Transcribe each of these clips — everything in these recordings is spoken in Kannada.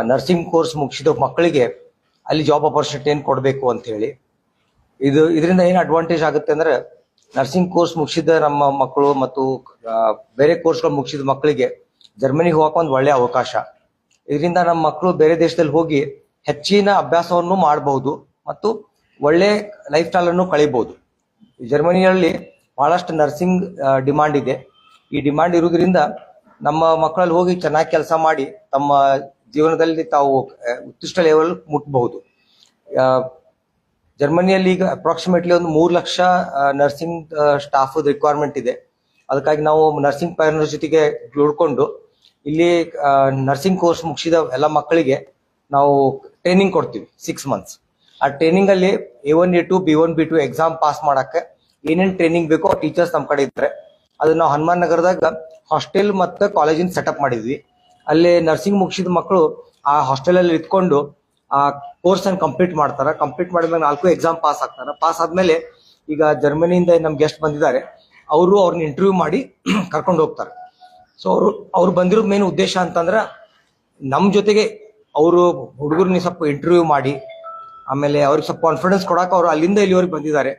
ನರ್ಸಿಂಗ್ ಕೋರ್ಸ್ ಮುಗಿಸಿದ ಮಕ್ಕಳಿಗೆ ಅಲ್ಲಿ ಜಾಬ್ ಆಪರ್ಚುನಿಟಿ ಏನು ಕೊಡಬೇಕು ಅಂತ ಹೇಳಿ. ಇದರಿಂದ ಏನು ಅಡ್ವಾಂಟೇಜ್ ಆಗುತ್ತೆ ಅಂದ್ರೆ ನರ್ಸಿಂಗ್ ಕೋರ್ಸ್ ಮುಗಿಸಿದ ನಮ್ಮ ಮಕ್ಕಳು ಮತ್ತು ಬೇರೆ ಕೋರ್ಸ್ಗಳು ಮುಗಿಸಿದ ಮಕ್ಕಳಿಗೆ ಜರ್ಮನಿಗೆ ಹೋಗಕ್ಕೆ ಒಂದು ಒಳ್ಳೆಯ ಅವಕಾಶ. ಇದರಿಂದ ನಮ್ಮ ಮಕ್ಕಳು ಬೇರೆ ದೇಶದಲ್ಲಿ ಹೋಗಿ ಹೆಚ್ಚಿನ ಅಭ್ಯಾಸವನ್ನು ಮಾಡಬಹುದು ಮತ್ತು ಒಳ್ಳೆ ಲೈಫ್ ಸ್ಟೈಲ್ ಅನ್ನು ಕಳಿಬಹುದು. ಜರ್ಮನಿಯಲ್ಲಿ ಬಹಳಷ್ಟು ನರ್ಸಿಂಗ್ ಡಿಮಾಂಡ್ ಇದೆ. ಈ ಡಿಮಾಂಡ್ ಇರುವುದರಿಂದ ನಮ್ಮ ಮಕ್ಕಳಲ್ಲಿ ಹೋಗಿ ಚೆನ್ನಾಗಿ ಕೆಲಸ ಮಾಡಿ ತಮ್ಮ ಜೀವನದಲ್ಲಿ ತಾವು ಉತ್ಕೃಷ್ಟ ಲೆವೆಲ್ ಮುಟ್ಟಬಹುದು. ಜರ್ಮನಿಯಲ್ಲಿ ಈಗ ಅಪ್ರಾಕ್ಸಿಮೇಟ್ಲಿ ಒಂದು 3 ಲಕ್ಷ ನರ್ಸಿಂಗ್ ಸ್ಟಾಫ್ ರಿಕ್ವೈರ್ಮೆಂಟ್ ಇದೆ. ಅದಕ್ಕಾಗಿ ನಾವು ನರ್ಸಿಂಗ್ ಪೈನರ್ ಜೊತೆಗೆ ಜೋಡ್ಕೊಂಡು ಇಲ್ಲಿ ನರ್ಸಿಂಗ್ ಕೋರ್ಸ್ ಮುಗಿಸಿದ ಎಲ್ಲ ಮಕ್ಕಳಿಗೆ ನಾವು ಟ್ರೈನಿಂಗ್ ಕೊಡ್ತೀವಿ 6 ಮಂತ್ಸ್. ಆ ಟ್ರೈನಿಂಗ್ ಅಲ್ಲಿ A1 A2 B1 B2 exam pass ಮಾಡಕ್ಕೆ ಏನೇನು ಟ್ರೈನಿಂಗ್ ಬೇಕೋ ಟೀಚರ್ಸ್ ನಮ್ಮ ಕಡೆ ಇದ್ದಾರೆ. ಅದನ್ನ ನಾವು ಹನುಮಾನ್ ನಗರದಾಗ ಹಾಸ್ಟೆಲ್ ಮತ್ತು ಕಾಲೇಜಿನ ಸೆಟಪ್ ಮಾಡಿದ್ವಿ. ಅಲ್ಲಿ ನರ್ಸಿಂಗ್ ಮುಗಿಸಿದ ಮಕ್ಕಳು ಆ ಹಾಸ್ಟೆಲ್ ಅಲ್ಲಿ ಇದ್ಕೊಂಡು ಆ ಕೋರ್ಸ್ ಅನ್ನು ಕಂಪ್ಲೀಟ್ ಮಾಡ್ತಾರ. ಕಂಪ್ಲೀಟ್ ಮಾಡಿದ್ಮೇಲೆ 4 ಎಕ್ಸಾಮ್ ಪಾಸ್ ಆಗ್ತಾರ. ಪಾಸ್ ಆದ್ಮೇಲೆ ಈಗ ಜರ್ಮನಿಯಿಂದ ನಮ್ ಗೆಸ್ಟ್ ಬಂದಿದ್ದಾರೆ, ಅವರು ಅವ್ರನ್ನ ಇಂಟರ್ವ್ಯೂ ಮಾಡಿ ಕರ್ಕೊಂಡು ಹೋಗ್ತಾರೆ. ಸೊ ಅವ್ರು ಬಂದಿರೋದ್ ಮೇನ್ ಉದ್ದೇಶ ಅಂತಂದ್ರೆ ನಮ್ ಜೊತೆಗೆ ಅವರು ಹುಡುಗರ್ನ ಸ್ವಲ್ಪ ಇಂಟರ್ವ್ಯೂ ಮಾಡಿ ಆಮೇಲೆ ಅವ್ರಿಗೆ ಸ್ವಲ್ಪ ಕಾನ್ಫಿಡೆನ್ಸ್ ಕೊಡಕ್ಕೆ ಅವರು ಅಲ್ಲಿಂದ ಇಲ್ಲಿವರೆಗೆ ಬಂದಿದ್ದಾರೆ.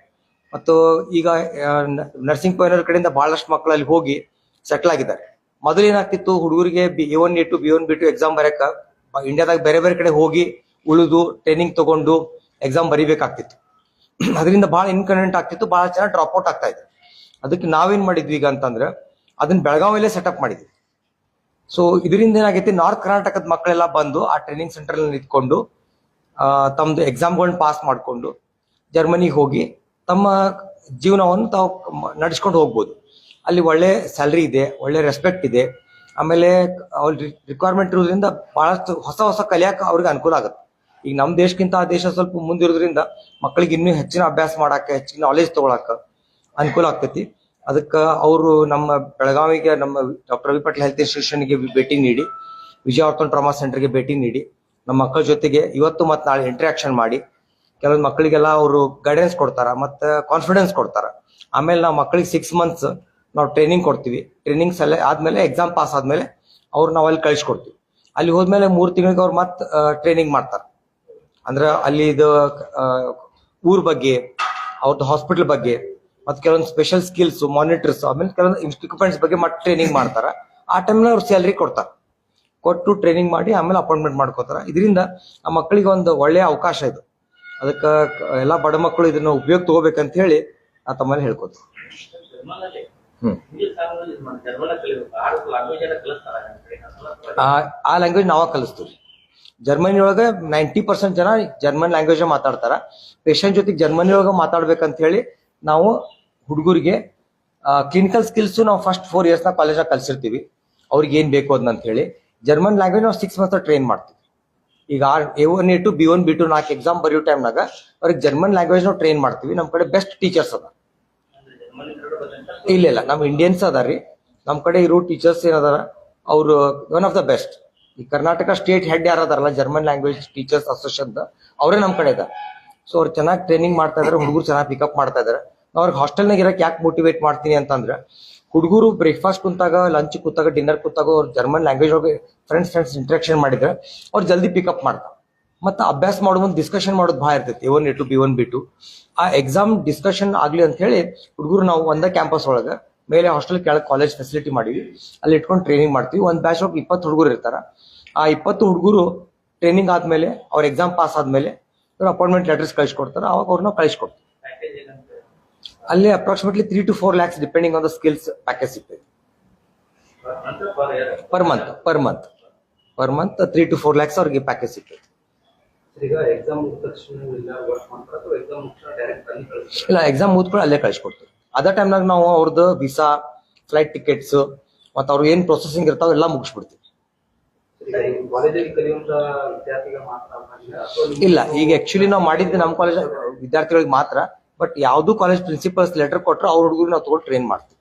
ಮತ್ತು ಈಗ ನರ್ಸಿಂಗ್ ಪೈನರ್ ಕಡೆಯಿಂದ ಬಹಳಷ್ಟು ಮಕ್ಕಳು ಅಲ್ಲಿ ಹೋಗಿ ಸೆಟ್ಲ್ ಆಗಿದ್ದಾರೆ. ಮೊದಲು ಏನಾಗ್ತಿತ್ತು, ಹುಡುಗರಿಗೆ A1 A2 B1 B2 exam ಬರೆಯಕ್ಕ ಇಂಡಿಯಾದಾಗ ಬೇರೆ ಬೇರೆ ಕಡೆ ಹೋಗಿ ಉಳಿದು ಟ್ರೈನಿಂಗ್ ತಗೊಂಡು ಎಕ್ಸಾಮ್ ಬರಿಬೇಕಾಗ್ತಿತ್ತು. ಅದರಿಂದ ಬಹಳ ಇನ್ಕನ್ವೀನಿಯಂಟ್ ಆಗ್ತಿತ್ತು, ಬಹಳ ಜನ ಡ್ರಾಪ್ ಔಟ್ ಆಗ್ತಾ ಇದ್ರು. ಅದಕ್ಕೆ ನಾವೇನ್ ಮಾಡಿದ್ವಿ ಈಗ ಅಂತಂದ್ರೆ ಅದನ್ನ ಬೆಳಗಾವಿಯಲ್ಲೇ ಸೆಟಪ್ ಮಾಡಿದ್ವಿ. ಸೊ ಇದರಿಂದ ಏನಾಗೈತಿ, ನಾರ್ತ್ ಕರ್ನಾಟಕದ ಮಕ್ಕಳೆಲ್ಲ ಬಂದು ಆ ಟ್ರೈನಿಂಗ್ ಸೆಂಟರ್ ಅಲ್ಲಿ ನಿಂತ್ಕೊಂಡು ತಮ್ಮದು ಎಕ್ಸಾಮ್ಗಳನ್ನ ಪಾಸ್ ಮಾಡಿಕೊಂಡು ಜರ್ಮನಿಗೆ ಹೋಗಿ ತಮ್ಮ ಜೀವನವನ್ನು ತಾವು ನಡೆಸ್ಕೊಂಡು ಹೋಗ್ಬೋದು. ಅಲ್ಲಿ ಒಳ್ಳೆ ಸ್ಯಾಲ್ರಿ ಇದೆ, ಒಳ್ಳೆ ರೆಸ್ಪೆಕ್ಟ್ ಇದೆ. ಆಮೇಲೆ ಅವ್ರ ರಿಕ್ವೈರ್ಮೆಂಟ್ ಇರೋದ್ರಿಂದ ಬಹಳಷ್ಟು ಹೊಸ ಹೊಸ ಕಲಿಯಕ್ಕೆ ಅವ್ರಿಗೆ ಅನುಕೂಲ ಆಗುತ್ತೆ. ಈಗ ನಮ್ಮ ದೇಶಕ್ಕಿಂತ ಆ ದೇಶ ಸ್ವಲ್ಪ ಮುಂದಿರೋದ್ರಿಂದ ಮಕ್ಕಳಿಗೆ ಇನ್ನೂ ಹೆಚ್ಚಿನ ಅಭ್ಯಾಸ ಮಾಡಕ್ಕೆ, ಹೆಚ್ಚಿನ ನಾಲೆಜ್ ತಗೊಳಕ ಅನುಕೂಲ ಆಗ್ತೈತಿ. ಅದಕ್ಕೆ ಅವರು ನಮ್ಮ ಬೆಳಗಾವಿಗೆ ನಮ್ಮ ಡಾಕ್ಟರ್ ರವಿ ಪಾಟೀಲ್ ಹೆಲ್ತ್ ಇನ್ಸ್ಟಿಟ್ಯೂಷನ್ಗೆ ಭೇಟಿ ನೀಡಿ, ವಿಜಯಾವರ್ತನ್ ಟ್ರಾಮಾ ಸೆಂಟರ್ಗೆ ಭೇಟಿ ನೀಡಿ ನಮ್ಮ ಮಕ್ಕಳ ಜೊತೆಗೆ ಇವತ್ತು ಮತ್ತು ನಾಳೆ ಇಂಟ್ರಾಕ್ಷನ್ ಮಾಡಿ ಕೆಲವೊಂದು ಮಕ್ಕಳಿಗೆಲ್ಲ ಅವರು ಗೈಡೆನ್ಸ್ ಕೊಡ್ತಾರ ಮತ್ತು ಕಾನ್ಫಿಡೆನ್ಸ್ ಕೊಡ್ತಾರ. ಆಮೇಲೆ ನಾವು ಮಕ್ಕಳಿಗೆ 6 ಮಂತ್ಸ್ ನಾವು ಟ್ರೈನಿಂಗ್ ಕೊಡ್ತೀವಿ. ಟ್ರೈನಿಂಗ್ಸ್ ಎಲ್ಲ ಆದ್ಮೇಲೆ ಎಕ್ಸಾಮ್ ಪಾಸ್ ಆದ್ಮೇಲೆ ಅವ್ರು ನಾವು ಅಲ್ಲಿ ಕಳಿಸ್ಕೊಡ್ತೀವಿ. ಅಲ್ಲಿ ಹೋದ್ಮೇಲೆ 3 ತಿಂಗಳಿಗೆ ಅವ್ರು ಮತ್ತೆ ಟ್ರೈನಿಂಗ್ ಮಾಡ್ತಾರೆ. ಅಂದ್ರೆ ಅಲ್ಲಿ ಇದು ಊರ್ ಬಗ್ಗೆ, ಅವ್ರದ್ದು ಹಾಸ್ಪಿಟಲ್ ಬಗ್ಗೆ ಮತ್ತು ಕೆಲವೊಂದು ಸ್ಪೆಷಲ್ ಸ್ಕಿಲ್ಸ್, ಮಾನಿಟರ್ಸ್, ಆಮೇಲೆ ಕೆಲವೊಂದು ಇಕ್ವಿಪ್ಮೆಂಟ್ಸ್ ಬಗ್ಗೆ ಮತ್ತೆ ಟ್ರೈನಿಂಗ್ ಮಾಡ್ತಾರ. ಆ ಟೈಮ್ನಲ್ಲಿ ಅವ್ರು ಸ್ಯಾಲ್ರಿ ಕೊಡ್ತಾರೆ. ಕೊಟ್ಟು ಟ್ರೈನಿಂಗ್ ಮಾಡಿ ಆಮೇಲೆ ಅಪಾಯಿಂಟ್ಮೆಂಟ್ ಮಾಡ್ಕೋತಾರ. ಇದರಿಂದ ಆ ಮಕ್ಕಳಿಗೆ ಒಂದು ಒಳ್ಳೆಯ ಅವಕಾಶ ಇದು. ಅದಕ್ಕೆ ಎಲ್ಲ ಬಡ ಮಕ್ಕಳು ಇದನ್ನ ಉಪಯೋಗ ತಗೋಬೇಕಂತ ಹೇಳಿ ನಾ ತಮ್ಮಲ್ಲಿ ಹೇಳ್ಕೊತೀನಿ. ಆ ಲ್ಯಾಂಗ್ವೇಜ್ ನಾವ ಕಲಿಸ್ತೀವಿ. ಜರ್ಮನಿ ಒಳಗೆ 90% ಜನ ಜರ್ಮನ್ ಲ್ಯಾಂಗ್ವೇಜ್ ಮಾತಾಡ್ತಾರ. ಪೇಷಂಟ್ ಜೊತೆಗೆ ಜರ್ಮನಿ ಒಳಗೆ ಮಾತಾಡ್ಬೇಕಂತ ಹೇಳಿ ನಾವು ಹುಡುಗರಿಗೆ ಕ್ಲಿನಿಕಲ್ ಸ್ಕಿಲ್ಸ್ ನಾವು ಫಸ್ಟ್ 4 ಇಯರ್ಸ್ ನ ಕಾಲೇಜಾಗ ಕಲಿಸಿರ್ತೀವಿ. ಅವ್ರಿಗೆ ಏನ್ ಬೇಕು ಅದನ್ನ ಹೇಳಿ ಜರ್ಮನ್ ಲ್ಯಾಂಗ್ವೇಜ್ ನಾವು 6 ಮಂತ್ಸ್ ಟ್ರೈನ್ ಮಾಡ್ತೀವಿ. ಈಗ A1 A2 B1 B2 4 exam ಬರೆಯೋ ಟೈಮ್ನಾಗ ಅವ್ರಿಗೆ ಜರ್ಮನ್ ಲ್ಯಾಂಗ್ವೇಜ್ ನಾವು ಟ್ರೈನ್ ಮಾಡ್ತೀವಿ. ನಮ್ಮ ಕಡೆ ಬೆಸ್ಟ್ ಟೀಚರ್ಸ್ ಅದ. ಇಲ್ಲ ನಮ್ ಇಂಡಿಯನ್ಸ್ ಅದಾರಿ. ನಮ್ ಕಡೆ ಇರೋ ಟೀಚರ್ಸ್ ಏನದಾರ ಅವರು ಒನ್ ಆಫ್ ದ ಬೆಸ್ಟ್. ಈ ಕರ್ನಾಟಕ ಸ್ಟೇಟ್ ಹೆಡ್ ಯಾರು ಅದಾರಲ್ಲ ಜರ್ಮನ್ ಲ್ಯಾಂಗ್ವೇಜ್ ಟೀಚರ್ಸ್ ಅಸೋಸಿಯೇಷನ್, ಅವರೇ ನಮ್ ಕಡೆ ಇದ್ದಾರೆ. ಸೊ ಅವ್ರು ಚೆನ್ನಾಗಿ ಟ್ರೈನಿಂಗ್ ಮಾಡ್ತಾ ಇದಾರೆ, ಹುಡುಗರು ಚೆನ್ನಾಗಿ ಪಿಕಪ್ ಮಾಡ್ತಾ ಇದಾರೆ. ನಾವು ಅವ್ರಿಗೆ ಹಾಸ್ಟೆಲ್ನಾಗ ಇರಕ್ಕೆ ಯಾಕೆ ಮೋಟಿವೇಟ್ ಮಾಡ್ತೀನಿ ಅಂತಂದ್ರೆ ಹುಡುಗರು ಬ್ರೇಕ್ಫಾಸ್ಟ್ ಕುಂತಾಗ, ಲಂಚ್ ಕೂತಾಗ, ಡಿನ್ನರ್ ಕೂತಾಗ ಅವ್ರು ಜರ್ಮನ್ ಲ್ಯಾಂಗ್ವೇಜ್ ಒಳಗೆ ಫ್ರೆಂಡ್ಸ್ ಇಂಟ್ರಾಕ್ಷನ್ ಮಾಡಿದ್ರೆ ಅವ್ರು ಜಲ್ದಿ ಪಿಕಪ್ ಮಾಡ್ತಾರೆ. ಮತ್ತೆ ಅಭ್ಯಾಸ ಮಾಡೋ ಮುಂದೆ ಡಿಸ್ಕಷನ್ ಮಾಡೋದು ಭಾಳ ಇರ್ತೈತಿ. A1 A2 B1 B2 ಆ ಎಕ್ಸಾಮ್ ಡಿಸ್ಕಷನ್ ಆಗ್ಲಿ ಅಂತ ಹೇಳಿ ಹುಡುಗರು ನಾವು ಒಂದೇ ಕ್ಯಾಂಪಸ್ ಒಳಗೆ ಮೇಲೆ ಹಾಸ್ಟೆಲ್ ಕೆಳಗೆ ಕಾಲೇಜ್ ಫೆಸಿಲಿಟಿ ಮಾಡಿವಿ. ಅಲ್ಲಿ ಇಟ್ಕೊಂಡು ಟ್ರೈನಿಂಗ್ ಮಾಡ್ತೀವಿ. ಒಂದು ಬ್ಯಾಚ್ ಒಳಗೆ 20 ಹುಡುಗರು ಇರ್ತಾರ. ಆ 20 ಹುಡುಗರು ಟ್ರೈನಿಂಗ್ ಆದ್ಮೇಲೆ ಅವ್ರ ಎಕ್ಸಾಮ್ ಪಾಸ್ ಆದ್ಮೇಲೆ ಅವ್ರ ಅಪಾಯಿಂಟ್ಮೆಂಟ್ ಲೆಟರ್ಸ್ ಕಳಿಸ್ಕೊಡ್ತಾರೆ. ಅವಾಗ ಅವ್ರನ್ನ ಕಳಿಸ್ಕೊಡ್ತೀವಿ. ಅಲ್ಲಿ approximately 3 to 4 lakhs depending on the skills package ಸಿಗ್ತದೆ. ಪರ್ ಮಂತ್ 3 to 4 lakhs ಅವ್ರಿಗೆ ಪ್ಯಾಕೇಜ್ ಸಿಗ್ತದೆ. ಇಲ್ಲ, ಎಕ್ಸಾಮ್ ಮುಗಿದ್ಕೊಂಡು ಅಲ್ಲೇ ಕಳಿಸ್ಕೊಡ್ತೀವಿ. ಅದೇ ಟೈಮ್ನಾಗ ನಾವು ಅವ್ರದ್ದು ವಿಸಾ, ಫ್ಲೈಟ್ ಟಿಕೆಟ್ಸ್ ಮತ್ತು ಅವ್ರು ಏನ್ ಪ್ರೊಸೆಸಿಂಗ್ ಇರ್ತಾವ ಎಲ್ಲ ಮುಗಿಸ್ಬಿಡ್ತೀವಿ. ಇಲ್ಲ, ಈಗ ಆಕ್ಚುಲಿ ನಾವು ಮಾಡಿದ್ದು ನಮ್ಮ ಕಾಲೇಜ್ ವಿದ್ಯಾರ್ಥಿಗಳಿಗೆ ಮಾತ್ರ. ಬಟ್ ಯಾವ್ದು ಕಾಲೇಜ್ ಪ್ರಿನ್ಸಿಪಲ್ಸ್ ಲೆಟರ್ ಕೊಟ್ಟರೆ ಅವ್ರ ಹುಡುಗರು ನಾವು ತಗೊಂಡು ಟ್ರೈನ್ ಮಾಡ್ತೀವಿ.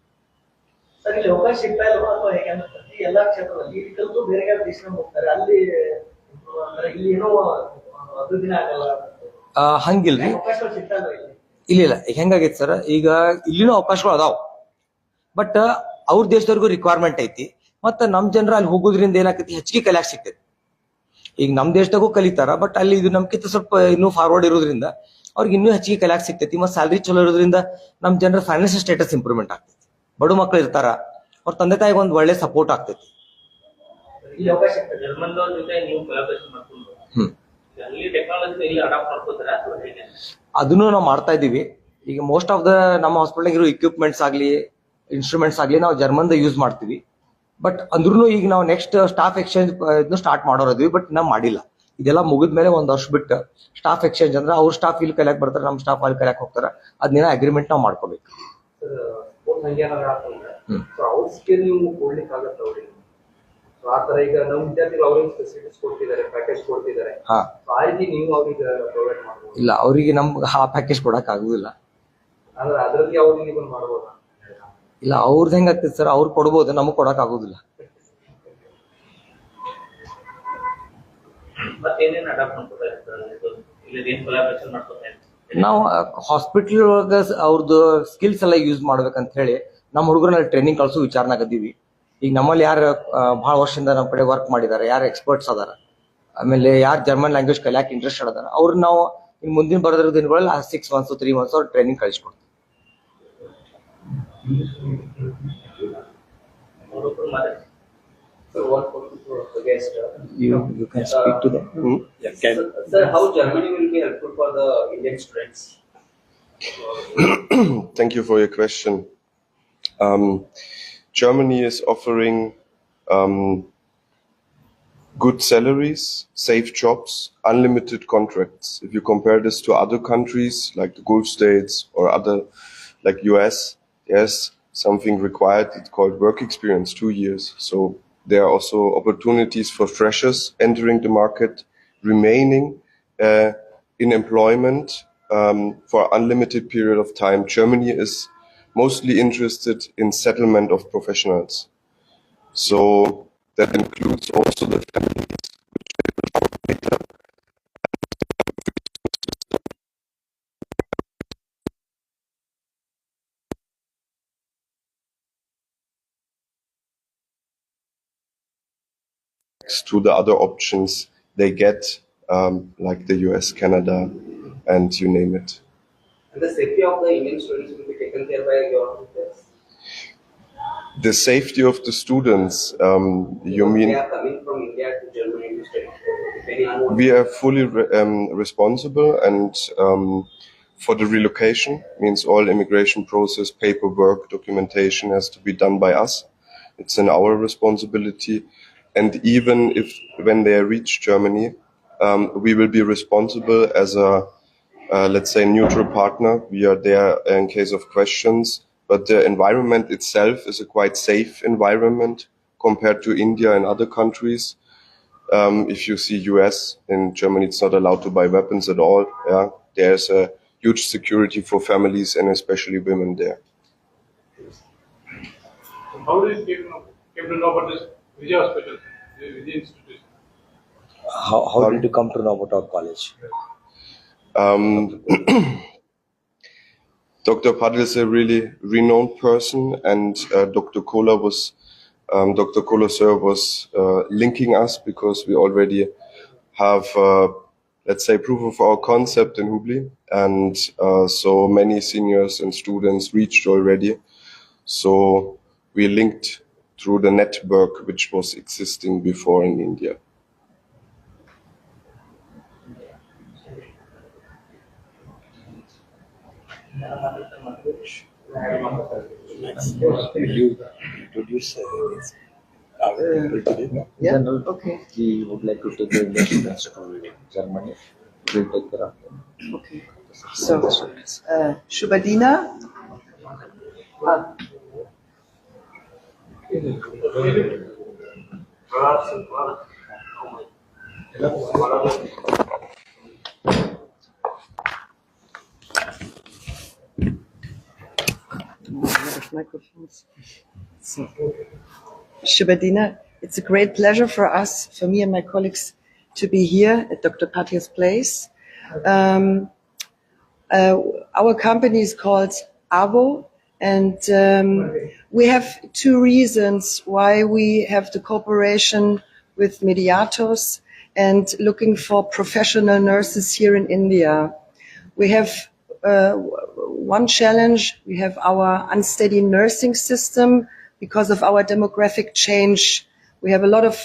ಹಂಗಿಲ್ರಿ. ಇಲ್ಲ, ಹೆಂಗಾಗೈತಿ ಸರ್, ಈಗ ಇಲ್ಲಿನೂ ಅವಕಾಶಗಳು ಅದಾವ. ಬಟ್ ಅವ್ರ ದೇಶದವ್ರಿಗೂ ರಿಕ್ವೈರ್ಮೆಂಟ್ ಐತಿ. ಮತ್ತೆ ನಮ್ ಜನರ ಅಲ್ಲಿ ಹೋಗೋದ್ರಿಂದ ಏನಾಗ್ತೈತಿ, ಹೆಚ್ಚಿಗೆ ಕಲಿಯಾಕ್ ಸಿಗ್ತೈತಿ. ಈಗ ನಮ್ ದೇಶದಾಗೂ ಕಲಿತಾರ, ಬಟ್ ಅಲ್ಲಿ ಇದು ನಮ್ಕಿಂತ ಸ್ವಲ್ಪ ಇನ್ನೂ ಫಾರ್ವರ್ಡ್ ಇರೋದ್ರಿಂದ ಅವ್ರಿಗೆ ಇನ್ನೂ ಹೆಚ್ಚಿಗೆ ಕಲಿಯಾಕ್ ಸಿಗ್ತೈತಿ. ಮತ್ತೆ ಸ್ಯಾಲ್ರಿ ಚಲೋ ಇರೋದ್ರಿಂದ ನಮ್ ಜನರ ಫೈನಾನ್ಷಿಯಲ್ ಸ್ಟೇಟಸ್ ಇಂಪ್ರೂವ್ಮೆಂಟ್ ಆಗ್ತೈತಿ. ಬಡ ಮಕ್ಳು ಇರ್ತಾರ, ಅವ್ರ ತಂದೆ ತಾಯಿಗೆ ಒಂದ್ ಒಳ್ಳೆ ಸಪೋರ್ಟ್ ಆಗ್ತೈತಿ. ಅದನ್ನು ನಾವು ಮಾಡ್ತಾ ಇದೀವಿ. ಈಗ ಮೋಸ್ಟ್ ಆಫ್ ದ ನಮ್ಮ ಹಾಸ್ಪಿಟಲ್ ಇರೋ ಇಕ್ವಿಪ್ಮೆಂಟ್ಸ್ ಆಗ್ಲಿ, ಇನ್ಸ್ಟ್ರೂಮೆಂಟ್ಸ್ ಆಗ್ಲಿ ನಾವು ಜರ್ಮನ್ ಯೂಸ್ ಮಾಡ್ತೀವಿ. ಬಟ್ ಅಂದ್ರೂ ಈಗ ನಾವು ನೆಕ್ಸ್ಟ್ ಸ್ಟಾಫ್ ಎಕ್ಸ್ಚೇಂಜ್ ಸ್ಟಾರ್ಟ್ ಮಾಡೋರಿದ್ವಿ, ಬಟ್ ನಾವು ಮಾಡಿಲ್ಲ. ಇದೆಲ್ಲ ಮುಗಿದ್ಮೇಲೆ ಒಂದ್ ವರ್ಷ ಬಿಟ್ಟು ಸ್ಟಾಫ್ ಎಕ್ಸ್ಚೇಂಜ್ ಅಂದ್ರೆ ಅವ್ರ ಸ್ಟಾಫ್ ಇಲ್ಲಿ ಕಲಿಯಾಕ್ ಬರ್ತಾರೆ, ನಮ್ಮ ಸ್ಟಾಫ್ ಅಲ್ಲಿ ಕಲಿಯಾಕ್ ಹೋಗ್ತಾರೆ. ಅದನ್ನೇನೋ ಅಗ್ರಿಮೆಂಟ್ ನಾವು ಮಾಡ್ಕೋಬೇಕು. ಆತರ ಈಗ ನಮ್ಮ ವಿದ್ಯಾರ್ಥಿಗಳು ಅವ್ರಿಗೆ ಫೆಸಿಲಿಟೀಸ್ ಕೊಡ್ತಿದ್ದಾರೆ, ಪ್ಯಾಕೇಜ್ ಕೊಡ್ತಿದ್ದಾರೆ. ಆ ರೀತಿ ನೀವು ಅವ್ರಿಗೆ ಪ್ರೊವೈಡ್ ಮಾಡಬಹುದು? ಇಲ್ಲ, ಅವರಿಗೆ ನಮ್ಗೆ ಆ ಪ್ಯಾಕೇಜ್ ಕೊಡಕ್ ಆಗುದಿಲ್ಲ. ಅಂದ್ರೆ ಅದರಲ್ಲಿ ಅವ್ರಿಗೆ ನೀವು ಮಾಡಬಹುದಾ? ಇಲ್ಲ, ಅವ್ರದ್ದು ಹೆಂಗ್ ಆಗ್ತೈತೆ ಸರ್, ಅವ್ರು ಕೊಡ್ಬೋದು, ನಮಗ್ ಕೊಡಕ್ ಆಗುದಿಲ್ಲ. ನಾವು ಹಾಸ್ಪಿಟಲ್ ಒಳಗ ಅವ್ರದ್ದು ಸ್ಕಿಲ್ಸ್ ಎಲ್ಲ ಯೂಸ್ ಮಾಡ್ಬೇಕಂತ ಹೇಳಿ ನಮ್ಮ ಹುಡುಗರಲ್ಲಿ ಟ್ರೈನಿಂಗ್ ಕಳ್ಸೋ ವಿಚಾರನಾಗದೀವಿ. ಈಗ ನಮ್ಮಲ್ಲಿ ಯಾರು ಬಹಳ ವರ್ಷದಿಂದ ನಮ್ಮ ಕಡೆ ವರ್ಕ್ ಮಾಡಿದ್ದಾರೆ, ಯಾರು ಎಕ್ಸ್ಪರ್ಟ್ಸ್ ಅದಾರ, ಆಮೇಲೆ ಯಾರು ಜರ್ಮನ್ ಲ್ಯಾಂಗ್ವೇಜ್ ಕಲಿಯಾಕ್ ಇಂಟ್ರೆಸ್ಟೆಡ್ ಅದಾರ, ಅವ್ರು ನಾವು ಇನ್ ಮುಂದಿನ ಬರೋದ್ರ ದಿನಗಳಲ್ಲಿ 6 months 3 months ಅವ್ರ ಟ್ರೈನಿಂಗ್ ಕಳಿಸ್ಕೊಡ್ತೀವಿ. You can speak to them. Sir, how Germany will be helpful for the Indian students? Thank you for your question. Germany is offering good salaries, safe jobs, unlimited contracts. If you compare this to other countries like the Gulf states or other like US, there's something required. It's called work experience, 2 years. So there are also opportunities for freshers entering the market, remaining in employment for unlimited period of time. Germany is mostly interested in settlement of professionals. So that includes also the families, which they will talk later. To the other options they get, like the US, Canada, and you name it. And the safety of the Indian students will be taken care by your officers? The safety of the students, you mean? They are coming from India to Germany to study. We are fully responsible, and for the relocation, means all immigration process, paperwork, documentation has to be done by us. It's in our responsibility. And even if when they reach Germany, we will be responsible as a, let's say, neutral partner. We are there in case of questions. But the environment itself is a quite safe environment compared to India and other countries. If you see US, in Germany it's not allowed to buy weapons at all. Yeah, there's a huge security for families and especially women there. How do you came to know about this Vijay Hospital, the Vijay Institute? How did you come to know about our college? Dr. Padel is a really renowned person, and Dr. Kohler sir was linking us because we already have, let's say, proof of our concept in Hubli, and so many seniors and students reached already. So we linked through the network which was existing before in India. Will you introduce this? Yeah, okay. We would like to take the Indian students to Germany. We'll take care of them. Okay. So, Shubhadina. Microphones. So, Shubhadina, it's a great pleasure for us, for me and my colleagues, to be here at Dr. Patia's place. Our company is called AVO, and we have two reasons why we have the cooperation with Mediatos. and looking for professional nurses here in India. We have one challenge. We have our unsteady nursing system because of our demographic change. We have a lot of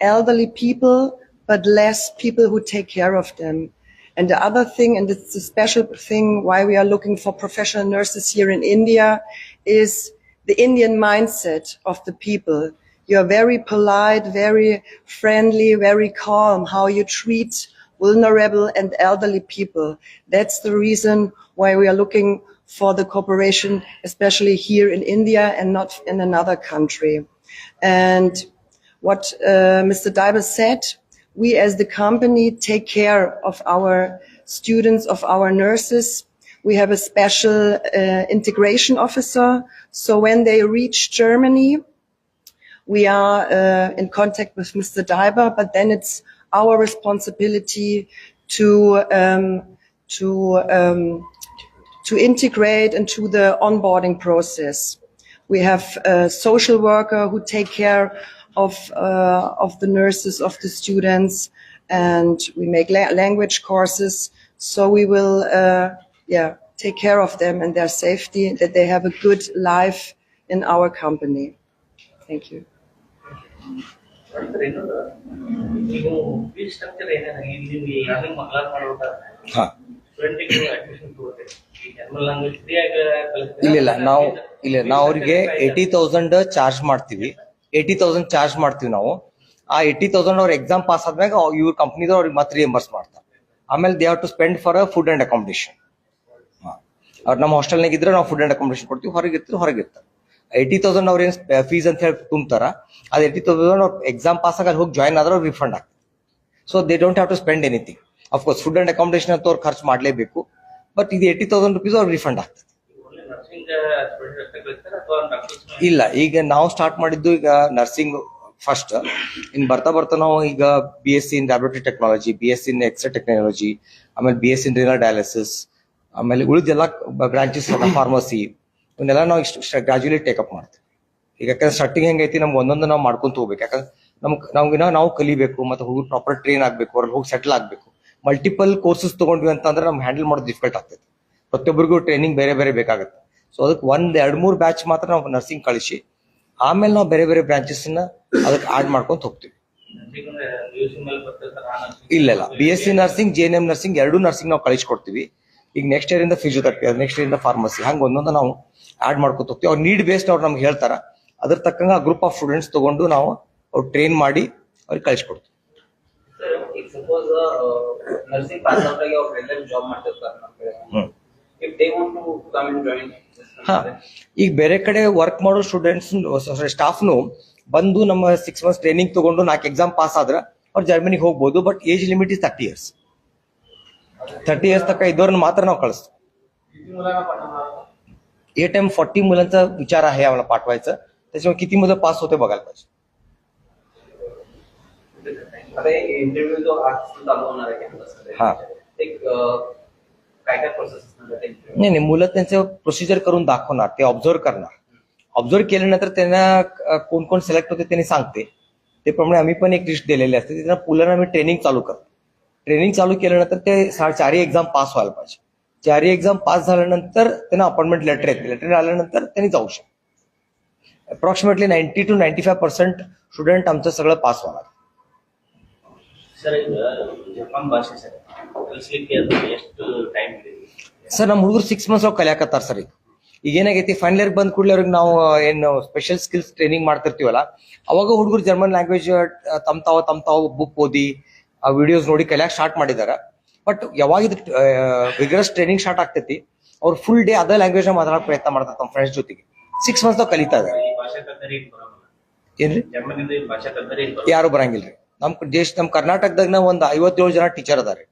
elderly people, but less people who take care of them. And the other thing, and it's a special thing why we are looking for professional nurses here in India, is the Indian mindset of the people. You are very polite, very friendly, very calm, how you treat vulnerable and elderly people. That's the reason why we are looking for the cooperation, especially here in India and not in another country. And what Mr. Daiber said, we as the company take care of our students, of our nurses. We have a special integration officer. So when they reach Germany, we are in contact with Mr. Daiber, but then it's our responsibility to integrate into the onboarding process. We have a social worker who take care of the nurses, of the students, and we make language courses. So we will, take care of them and their safety, that they have a good life in our company. Thank you. ನೀವು ಫೀಸ್ ಸ್ಟ್ರಕ್ಚರ್ ಏನೇನಾಗಿ ನೀವು ಈಗಾಗಲೇ ಮಕ್ಕಳಾಗ ಮಾಡಿರ್ತಾರೆ ಹಾ ಸ್ಟೂಡೆಂಟಿಗೆ ಅಡ್ಮಿಷನ್ ತಗೋತೀರಿ ಈ ಜರ್ಮನ್ ಲ್ಯಾಂಗ್ವೇಜ್ ಫ್ರೀಯಾಗಿ ಇಲ್ಲ ನಾವು ಅವರಿಗೆ 80,000 ಚಾರ್ಜ್ ಮಾಡ್ತೀವಿ. 80,000 ಚಾರ್ಜ್ ಮಾಡ್ತೀವಿ ನಾವು. ಆ 80,000 ಅವ್ರ ಎಕ್ಸಾಮ್ ಪಾಸ್ ಆದ್ಮೇಲೆ ಇವ್ರ ಕಂಪ್ನಿದವ್ರು ಅವ್ರಿಗೆ ಮತ್ತೆ ರಿಯಂಬರ್ಸ್ ಮಾಡ್ತಾರೆ. ಆಮೇಲೆ they have to spend for food and accommodation. ಅವ್ರು ನಮ್ಮ ಹಾಸ್ಟೆಲ್ನಾಗ ಇದ್ರೆ ನಾವು ಫುಡ್ ಅಂಡ್ ಅಕಾಮಿಡೇಷನ್ ಕೊಡ್ತೀವಿ, ಹೊರಗಿರ್ತಾರೆ. 80,000 ಅವ್ರ ಏನ್ ಫೀಸ್ ಅಂತ ಹೇಳಿ ತುಂಬ್ತಾರ, ಅದ್ 80,000 ಅವ್ರ ಎಕ್ಸಾಮ್ ಪಾಸ್ ಆಗಿ ಹೋಗಿ ಜಾಯ್ನ್ ಆದ್ರೆ ಅವ್ರು ರಿಫಂಡ್ ಆಗ್ತದೆ. So they don't have to spend anything. Of course food and accommodation ಅಂತ ಅವ್ರು ಖರ್ಚು ಮಾಡಲೇಬೇಕು, ಬಟ್ ಇದು 80,000 rupees ಅವ್ರಿಗೆ ರಿಫಂಡ್ ಆಗ್ತದೆ. ಇಲ್ಲ, ಈಗ ನಾವು ಸ್ಟಾರ್ಟ್ ಮಾಡಿದ್ದು ಈಗ ನರ್ಸಿಂಗ್ ಫಸ್ಟ್. ಇನ್ ಬರ್ತಾ ನಾವು ಈಗ BSc ಇನ್ ಲ್ಯಾಬೊರೇಟರಿ ಟೆಕ್ನಾಲಜಿ, BSc ಇನ್ ಎಕ್ಸ್ರೇ ಟೆಕ್ನಾಲಜಿ, ಆಮೇಲೆ BSc ಇನ್ ರಿನಲ್ ಡಯಾಲಿಸಿಸ್, ಆಮೇಲೆ ಉಳಿದೆಲ್ಲ ಬ್ರಾಂಚಸ್ ಫಾರ್ಮಸಿ, ಇವನ್ನೆಲ್ಲ ನಾವು ಇಷ್ಟು ಗ್ರಾಜುಯಲಿ ಟೇಕಪ್ ಮಾಡ್ತೀವಿ. ಈಗ ಯಾಕಂದ್ರೆ ಸ್ಟಾರ್ಟಿಂಗ್ ಹೆಂಗೈತಿ, ನಮ್ಗೆ ಒಂದೊಂದು ನಾವು ಮಾಡ್ಕೊಂತ ಹೋಗ್ಬೇಕು. ಯಾಕಂದ್ರೆ ನಾವು ಕಲಿಬೇಕು, ಮತ್ತೆ ಹುಡುಗರು ಪ್ರಾಪರ್ ಟ್ರೈನ್ ಆಗ್ಬೇಕು, ಅವ್ರಲ್ಲಿ ಹೋಗಿ ಸೆಟಲ್ ಆಗ್ಬೇಕು. ಮಲ್ಟಿಪಲ್ ಕೋರ್ಸಸ್ ತಗೊಂಡ್ವಿ ಅಂತಂದ್ರೆ ನಮ್ಗೆ ಹ್ಯಾಂಡಲ್ ಮಾಡೋದು ಡಿಫಿಕಲ್ಟ್ ಆಗ್ತೈತಿ. ಪ್ರತಿಯೊಬ್ಬರಿಗೂ ಟ್ರೈನಿಂಗ್ ಬೇರೆ ಬೇರೆ ಬೇಕಾಗುತ್ತೆ. ಸೊ ಅದಕ್ಕೆ 1-2-3 ಬ್ಯಾಚ್ ಮಾತ್ರ ನಾವು ನರ್ಸಿಂಗ್ ಕಳಿಸಿ, ಆಮೇಲೆ ನಾವು ಬೇರೆ ಬೇರೆ ಬ್ರಾಂಚಸ್ ಅದಕ್ಕೆ ಆಡ್ ಮಾಡ್ಕೊಂತ ಹೋಗ್ತೀವಿ. ಇಲ್ಲ, BSc nursing, JNM nursing, 2 nursing ನಾವು ಕಳಿಸ್ಕೊಡ್ತೀವಿ. ಈಗ ನೆಕ್ಸ್ಟ್ ಇಯರ್ ಇಂದ ಫಿಸಿಯೋಥೆರಪಿ, ನೆಕ್ಸ್ಟ್ ಇಯರ್ ಇಂದ ಫಾರ್ಮಸಿ, ಹಂಗೆ ಒಂದೊಂದು ನಾವು ಆಡ್ ಮಾಡ್ಕೊತ ಹೋಗ್ತೀವಿ. ಅವ್ರು ನೀಡ್ ಬೇಸ್ಡ್ ಅವ್ರು ನಮ್ಗೆ ಹೇಳ್ತಾರ, ಅದ್ರ ತಕ್ಕಂಗ ಗ್ರೂಪ್ ಆಫ್ ಸ್ಟೂಡೆಂಟ್ಸ್ ತಗೊಂಡು ನಾವು ಅವ್ರು ಟ್ರೈನ್ ಮಾಡಿ ಅವ್ರಿಗೆ ಕಳಿಸ್ಕೊಡ್ತೀವಿ. ಈಗ ಸಪೋಸ್ ನರ್ಸಿಂಗ್ ಪಾಸ್ ಔಟ್ ಆಗಿ ಅವ್ರು ಎಲ್ಲರೂ ಜಾಬ್ ಮಾಡ್ತಿರ್ತಾರೆ, if they want to come and join. ಈಗ ಬೇರೆ ಕಡೆ ವರ್ಕ್ ಮಾಡೋ ಸ್ಟೂಡೆಂಟ್ಸ್ ಸ್ಟಾಫ್ನು ಬಂದು ನಮ್ಮ 6 months ಟ್ರೈನಿಂಗ್ ತಗೊಂಡು 4 ಎಕ್ಸಾಮ್ ಪಾಸ್ ಆದ್ರೆ ಅವ್ರು ಜರ್ಮನಿಗೆ ಹೋಗ್ಬೋದು. But age limit is 30 years. 30 years तक इधर मात्र नाव कळसतो. ATM 40 मुलांचा विचार आहे आम्हाला पाठवायचा. त्याच्यामुळे किती मुलं पास होते बघायला पाहिजे. आता इंटरव्ह्यू जो आज चालू होणार आहे कॅम्पसमध्ये, हा, एक काय प्रोसेस असणार आहे? नाही, मुलं त्यांचं प्रोसिजर करून दाखवणार, ते ऑब्झर्व करणार. ऑब्झर्व केल्यानंतर त्यांना कोण कोण सिलेक्ट होते त्यांनी सांगते. ते प्रमाणे आम्ही पण एक लिस्ट दिलेली असते. त्यांना मुलांना आम्ही ट्रेनिंग चालू करतो. ट्रेनिंग चालू केल्यानंतर ते 4 एक्झाम पास व्हायला पाहिजे. 4 एक्झाम पास झाल्यानंतर त्यांना अपॉइंटमेंट लेटर येते. लेटर आल्यानंतर त्यांनी जाऊ शकतो. अप्रॉक्सिमेटली 90 to 95% स्टुडंट आमचं सगळं पास होणार. ಸರ್, ಈಗ ಜಪಾನ್ ಭಾಷೆ ಸರ್ ಕಲಿಸ್ಲಿಕ್ಕೆ ಅದು ಎಷ್ಟು ಟೈಮ್ ಇದೆ ಸರ್? ನಮ್ಮ ಹುಡುಗರು 6 months ಕಲಿಯಾಕತ್ತಾರ ಸರ್. ಈಗ ಏನಾಗೈತಿ, ಫೈನಲ್ ಇಯರ್ ಬಂದ್ ಕೂಡಲೇ ಅವ್ರಿಗೆ ನಾವು ಏನು ಸ್ಪೆಷಲ್ ಸ್ಕಿಲ್ಸ್ ಟ್ರೈನಿಂಗ್ ಮಾಡ್ತಿರ್ತೀವಲ್ಲ, ಅವಾಗ ಹುಡುಗರು ಜರ್ಮನ್ ಲ್ಯಾಂಗ್ವೇಜ್ ತಮ್ ತಾವ ಬುಕ್ ಓದಿ ಆ ವಿಡಿಯೋಸ್ ನೋಡಿ ಕಲಿಯಾಕ ಸ್ಟಾರ್ಟ್ ಮಾಡಿದಾರೆ. ಬಟ್ ಯಾವಾಗ ಇದು ವಿಗ್ರಸ್ ಟ್ರೈನಿಂಗ್ ಸ್ಟಾರ್ಟ್ ಆಗ್ತೈತಿ, ಅವ್ರು ಫುಲ್ ಡೇ ಅದೇ ಲ್ಯಾಂಗ್ವೇಜ್ ಮಾತಾಡೋಕೆ ಪ್ರಯತ್ನ ಮಾಡ್ತಾರೆ ತಮ್ಮ ಫ್ರೆಂಡ್ಸ್ ಜೊತೆಗೆ. 6 months ಕಲಿತಾ ಇದ್ದಾರೆ. ಏನ್ರಿ, ಯಾರು ಬರಂಗಿಲ್ರಿ. ನಮ್ ಕರ್ನಾಟಕದಾಗ ಒಂದು 57 ಜನ ಟೀಚರ್ ಅದಾರೆ.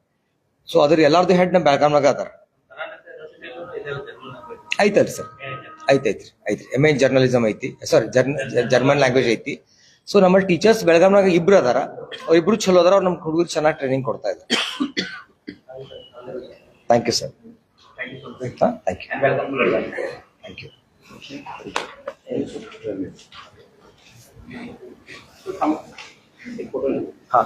ಸೊ ಅದ್ರ ಎಲ್ಲಾರ್ದು ಹೆಡ್ ನಮ್ ಬೆಳಗಾಂನಾಗ ಅದಾರ. ಐತಲ್ರಿ ಸರ್? ಐತ್ರಿ. MA in ಜರ್ನಲಿಸಮ್ ಐತಿ, ಸಾರಿ ಜರ್ಮನ್ ಲ್ಯಾಂಗ್ವೇಜ್ ಐತಿ. ಸೊ ನಮ್ಮಲ್ಲಿ ಟೀಚರ್ಸ್ ಬೆಳಗಾಂನಾಗ 2 ಅದಾರ. ಅವ್ರಿಬ್ರು ಚಲೋ ಅದಾರ. ಅವ್ರು ನಮ್ ಹುಡುಗರು ಚೆನ್ನಾಗಿ ಟ್ರೈನಿಂಗ್ ಕೊಡ್ತಾ ಇದ್ದಾರೆ. Thank you sir. Thank you. हाँ